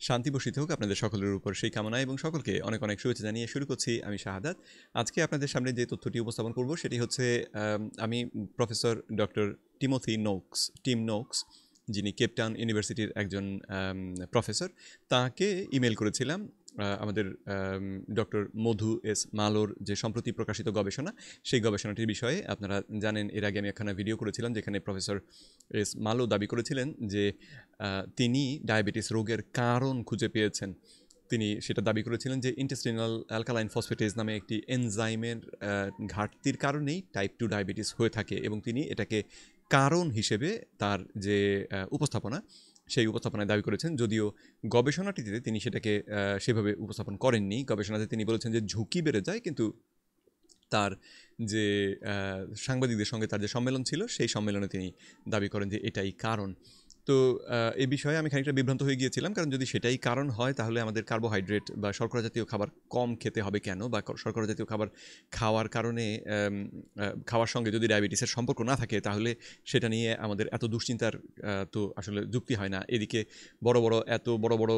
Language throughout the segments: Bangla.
শান্তি বর্ষিত হোক আপনাদের সকলের উপর সেই কামনা এবং সকলকে অনেক অনেক শুভেচ্ছা জানিয়ে শুরু করছি আমি শাহাদাত। আজকে আপনাদের সামনে যে তথ্যটি উপস্থাপন করব সেটি হচ্ছে আমি প্রফেসর ডক্টর টিম নোকস যিনি কেপটাউন ইউনিভার্সিটির একজন প্রফেসর, তাকে ইমেল করেছিলাম আমাদের ডক্টর মধু এস মালোর যে সম্প্রতি প্রকাশিত গবেষণা, সেই গবেষণাটির বিষয়ে আপনারা জানেন এর আগে আমি একখানা ভিডিও করেছিলাম যেখানে প্রফেসর এস মালো দাবি করেছিলেন যে তিনি ডায়াবেটিস রোগের কারণ খুঁজে পেয়েছেন। তিনি সেটা দাবি করেছিলেন যে ইন্টেস্টিনাল অ্যালকালাইন ফসফেটেজ নামে একটি এনজাইমের ঘাটতির কারণেই টাইপ 2 ডায়াবেটিস হয়ে থাকে, এবং তিনি এটাকে কারণ হিসেবে তার যে উপস্থাপনা সেই উপস্থাপনায় দাবি করেছেন। যদিও গবেষণাটিতে তিনি সেটাকে সেভাবে উপস্থাপন করেননি। গবেষণাতে তিনি বলেছেন যে ঝুঁকি বেড়ে যায়, কিন্তু তার যে সাংবাদিকদের সঙ্গে তার যে সম্মেলন ছিল সেই সম্মেলনে তিনি দাবি করেন যে এটাই কারণ। তো এ বিষয়ে আমি খানিকটা বিভ্রান্ত হয়ে গিয়েছিলাম, কারণ যদি সেটাই কারণ হয় তাহলে আমাদের কার্বোহাইড্রেট বা শর্করা জাতীয় খাবার কম খেতে হবে কেন, বা শর্করা জাতীয় খাবার খাওয়ার কারণে খাওয়ার সঙ্গে যদি ডায়াবেটিসের সম্পর্ক না থাকে তাহলে সেটা নিয়ে আমাদের এত দুশ্চিন্তার তো আসলে যুক্তি হয় না। এদিকে এত বড় বড়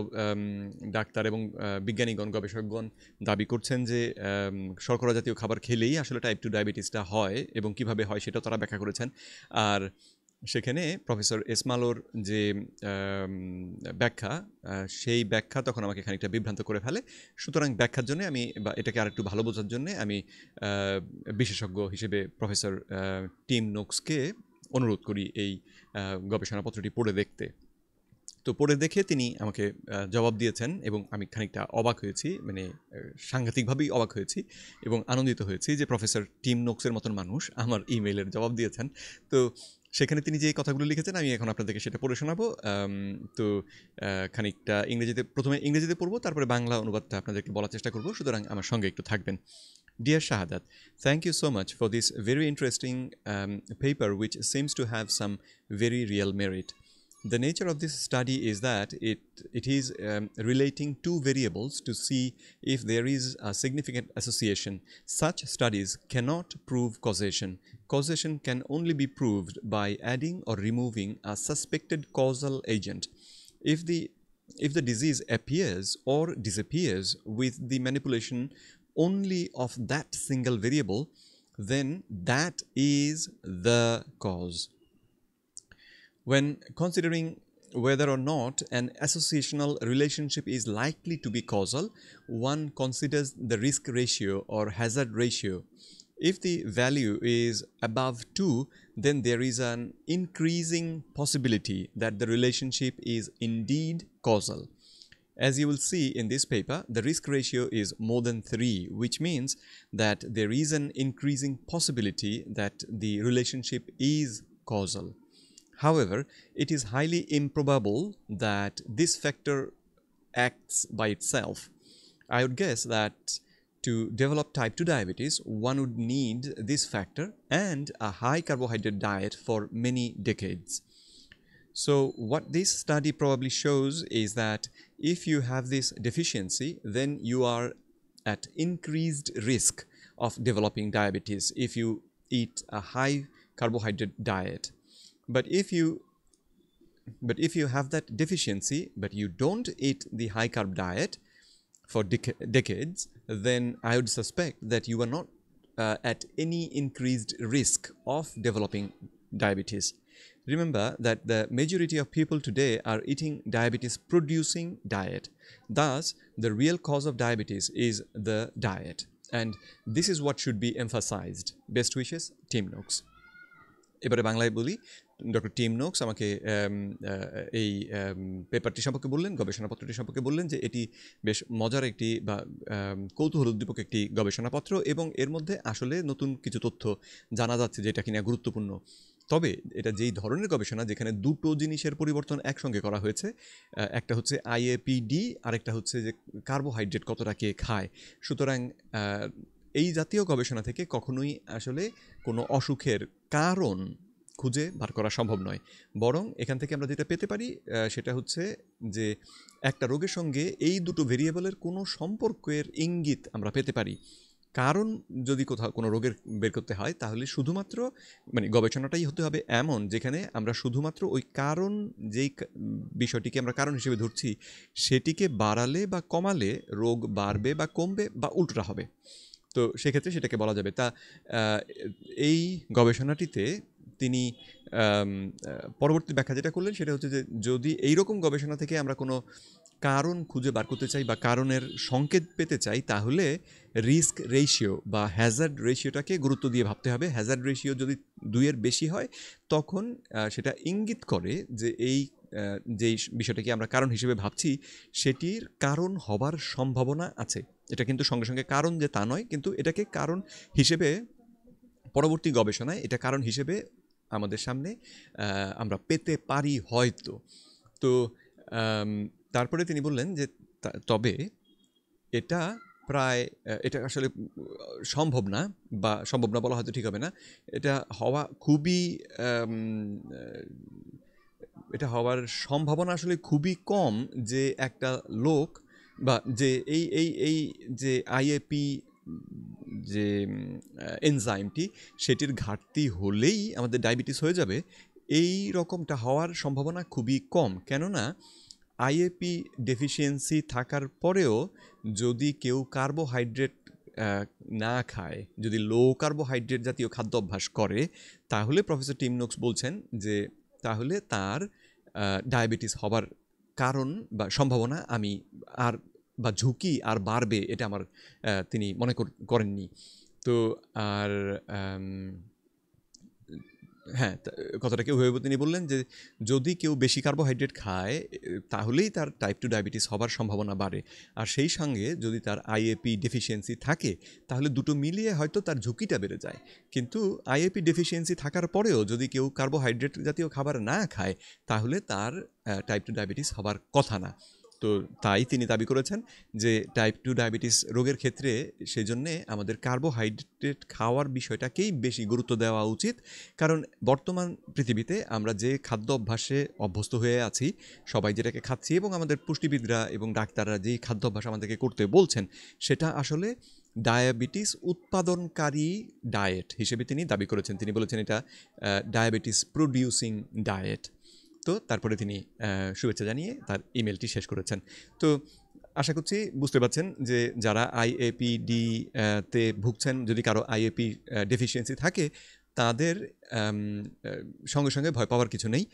ডাক্তার এবং বিজ্ঞানীগণ, গবেষকগণ দাবি করছেন যে শর্করা জাতীয় খাবার খেলেই আসলে টাইপ 2 ডায়াবেটিসটা হয়, এবং কিভাবে হয় সেটাও তারা ব্যাখ্যা করেছেন। আর সেখানে প্রফেসর এসমালোর যে ব্যাখ্যা, সেই ব্যাখ্যা তখন আমাকে খানিকটা বিভ্রান্ত করে ফেলে। সুতরাং ব্যাখ্যার জন্য আমি, বা এটাকে আরেকটু ভালো বোঝার জন্য আমি বিশেষজ্ঞ হিসেবে প্রফেসর টিম নোকসকে অনুরোধ করি এই গবেষণাপত্রটি পড়ে দেখতে। তো পড়ে দেখে তিনি আমাকে জবাব দিয়েছেন এবং আমি খানিকটা অবাক হয়েছি, মানে সাংঘাতিকভাবেই অবাক হয়েছি এবং আনন্দিত হয়েছি যে প্রফেসর টিম নোকসের মতন মানুষ আমার ইমেইলের জবাব দিয়েছেন। তো সেখানে তিনি যে কথাগুলো লিখেছেন আমি এখন আপনাদেরকে সেটা পড়ে শোনাবো। তো খানিকটা প্রথমে ইংরেজিতে পড়বো, তারপরে বাংলা অনুবাদটা আপনাদেরকে বলার চেষ্টা করবো, সুতরাং আমার সঙ্গে একটু থাকবেন। Dear Shahadat, thank you so much for this very interesting paper which seems to have some very real merit. The nature of this study is that it is relating two variables to see if there is a significant association. Such studies cannot prove causation. Causation can only be proved by adding or removing a suspected causal agent. If the disease appears or disappears with the manipulation only of that single variable, then that is the cause. When considering whether or not an associational relationship is likely to be causal, one considers the risk ratio or hazard ratio. If the value is above 2, then there is an increasing possibility that the relationship is indeed causal. As you will see in this paper, the risk ratio is more than 3, which means that there is an increasing possibility that the relationship is causal. However, it is highly improbable that this factor acts by itself. I would guess that to develop type 2 diabetes, one would need this factor and a high carbohydrate diet for many decades. So what this study probably shows is that if you have this deficiency, then you are at increased risk of developing diabetes if you eat a high carbohydrate diet. But if you have that deficiency but you don't eat the high carb diet for decades, then I would suspect that you are not at any increased risk of developing diabetes. Remember that the majority of people today are eating diabetes producing diet. Thus, the real cause of diabetes is the diet, and this is what should be emphasized. Best wishes, Team Noakes. এবারে বাংলায় বলি। ডক্টর টিম নোকস আমাকে এই পেপারটি সম্পর্কে বললেন, গবেষণাপত্রটি সম্পর্কে বললেন যে এটি বেশ মজার একটি বা কৌতূহল উদ্দীপক একটি গবেষণাপত্র, এবং এর মধ্যে আসলে নতুন কিছু তথ্য জানা যাচ্ছে যেটা কিনা গুরুত্বপূর্ণ। তবে এটা যেই ধরনের গবেষণা যেখানে দুটো জিনিসের পরিবর্তন একসঙ্গে করা হয়েছে, একটা হচ্ছে আইএপিডি, আরেকটা হচ্ছে যে কার্বোহাইড্রেট কতটা কে খায়। সুতরাং এই জাতীয় গবেষণা থেকে কখনোই আসলে কোনো অসুখের কারণ খুঁজে বার করা সম্ভব নয়, বরং এখান থেকে আমরা যেটা পেতে পারি সেটা হচ্ছে যে একটা রোগের সঙ্গে এই দুটো ভেরিয়েবলের কোনো সম্পর্কের ইঙ্গিত আমরা পেতে পারি। কারণ যদি কোথাও কোনো রোগের বের করতে হয় তাহলে শুধুমাত্র মানে গবেষণাটাই হতে হবে এমন যেখানে আমরা শুধুমাত্র ওই কারণ যেই বিষয়টিকে আমরা কারণ হিসেবে ধরছি সেটিকে বাড়ালে বা কমালে রোগ বাড়বে বা কমবে বা উল্টোটা হবে। তো সেক্ষেত্রে সেটাকে বলা যাবে। এই গবেষণাটিতে তিনি পরবর্তী ব্যাখ্যা যেটা করলেন সেটা হচ্ছে যে যদি এইরকম গবেষণা থেকে আমরা কোনো কারণ খুঁজে বার করতে চাই বা কারণের সংকেত পেতে চাই তাহলে রিস্ক রেশিও বা হ্যাজার্ড রেশিওটাকে গুরুত্ব দিয়ে ভাবতে হবে। হ্যাজার্ড রেশিও যদি 2-এর বেশি হয় তখন সেটা ইঙ্গিত করে যে এই যেই বিষয়টাকে আমরা কারণ হিসেবে ভাবছি সেটির কারণ হবার সম্ভাবনা আছে। এটা কিন্তু সঙ্গে সঙ্গে কারণ যে তা নয়, কিন্তু এটাকে কারণ হিসেবে পরবর্তী গবেষণায় এটা কারণ হিসেবে আমাদের সামনে আমরা পেতে পারি হয়তো। তো তারপরে তিনি বললেন যে তবে এটা প্রায় এটা আসলে সম্ভব না, বা সম্ভব না বলা হয়তো ঠিক হবে না, এটা হওয়া খুবই এটা হওয়ার সম্ভাবনা আসলে খুবই কম যে একটা লোক বা যে এই যে আইএপি যে এনজাইমটি সেটির ঘাটতি হলেই আমাদের ডায়াবেটিস হয়ে যাবে, এই রকমটা হওয়ার সম্ভাবনা খুবই কম। কেননা আইএপি ডেফিসিয়েন্সি থাকার পরেও যদি কেউ কার্বোহাইড্রেট না খায়, যদি লো কার্বোহাইড্রেট জাতীয় খাদ্য অভ্যাস করে, তাহলে প্রফেসর টিম নোক্স বলছেন যে তাহলে তার ডায়াবেটিস হবার কারণ বা সম্ভাবনা আমি আর বা ঝুঁকি আর বাড়বে এটা আমার তিনি মনে করেননি। তো আর হ্যাঁ, কথাটাকে ওইভাবে তিনি বললেন যে যদি কেউ বেশি কার্বোহাইড্রেট খায় তাহলেই তার টাইপ 2 ডায়াবেটিস হবার সম্ভাবনা বাড়ে, আর সেই সঙ্গে যদি তার আইএপি ডেফিসিয়েন্সি থাকে তাহলে দুটো মিলিয়ে হয়তো তার ঝুঁকিটা বেড়ে যায়। কিন্তু আইএপি ডেফিসিয়েন্সি থাকার পরেও যদি কেউ কার্বোহাইড্রেট জাতীয় খাবার না খায় তাহলে তার টাইপ 2 ডায়াবেটিস হবার কথা না। তো তাই তিনি দাবি করেছেন যে টাইপ 2 ডায়াবেটিস রোগের ক্ষেত্রে সেজন্যে আমাদের কার্বোহাইড্রেট খাওয়ার বিষয়টাকেই বেশি গুরুত্ব দেওয়া উচিত। কারণ বর্তমান পৃথিবীতে আমরা যে খাদ্য অভ্যাসে অভ্যস্ত হয়ে আছি, সবাই যেটাকে খাচ্ছি এবং আমাদের পুষ্টিবিদরা এবং ডাক্তাররা যেই খাদ্য অভ্যাস আমাদেরকে করতে বলছেন সেটা আসলে ডায়াবেটিস উৎপাদনকারী ডায়েট হিসেবে তিনি দাবি করেছেন। তিনি বলেছেন এটা ডায়াবেটিস প্রোডিউসিং ডায়েট। তো তারপরে তিনি শুভেচ্ছা জানিয়ে তার ইমেলটি শেষ করেছেন। তো আশা করছি বুঝতে পারছেন যে যারা আইএপিডি তে ভুগছেন, যদি কারো আইএপি ডেফিসিয়েন্সি থাকে তাদের সঙ্গে সঙ্গে ভয় পাওয়ার কিছু নেই।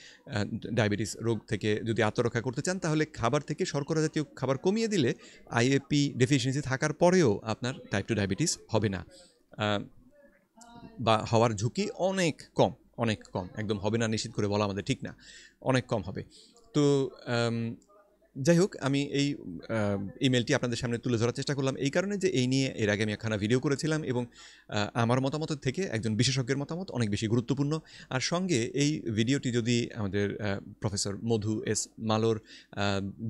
ডায়াবেটিস রোগ থেকে যদি আত্মরক্ষা করতে চান তাহলে খাবার থেকে শর্করা জাতীয় খাবার কমিয়ে দিলে আইএপি ডেফিসিয়েন্সি থাকার পরেও আপনার টাইপ 2 ডায়াবেটিস হবে না, বা হওয়ার ঝুঁকি অনেক কম, অনেক কম। একদম হবে না নিশ্চিত করে বলা আমাদের ঠিক না, অনেক কম হবে। তো যাই হোক, আমি এই ইমেলটি আপনাদের সামনে তুলে ধরার চেষ্টা করলাম এই কারণে যে এই নিয়ে এর আগে আমি একখানা ভিডিও করেছিলাম এবং আমার মতামত থেকে একজন বিশেষজ্ঞের মতামত অনেক বেশি গুরুত্বপূর্ণ। আর সঙ্গে এই ভিডিওটি যদি আমাদের প্রফেসর মধু এস মালোর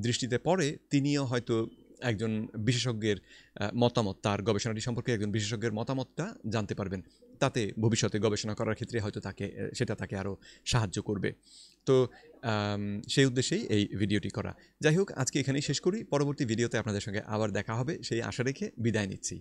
দৃষ্টিতে পড়ে, তিনিও হয়তো একজন বিশেষজ্ঞের মতামত, তার গবেষণাটি সম্পর্কে একজন বিশেষজ্ঞের মতামতটা জানতে পারবেন। তাতে ভবিষ্যতে গবেষণা করার ক্ষেত্রে হয়তো তাকে আরও সাহায্য করবে। তো সেই উদ্দেশ্যেই এই ভিডিওটি করা। যাই হোক, আজকে এখানেই শেষ করি। পরবর্তী ভিডিওতে আপনাদের সঙ্গে আবার দেখা হবে সেই আশা রেখে বিদায় নিচ্ছি।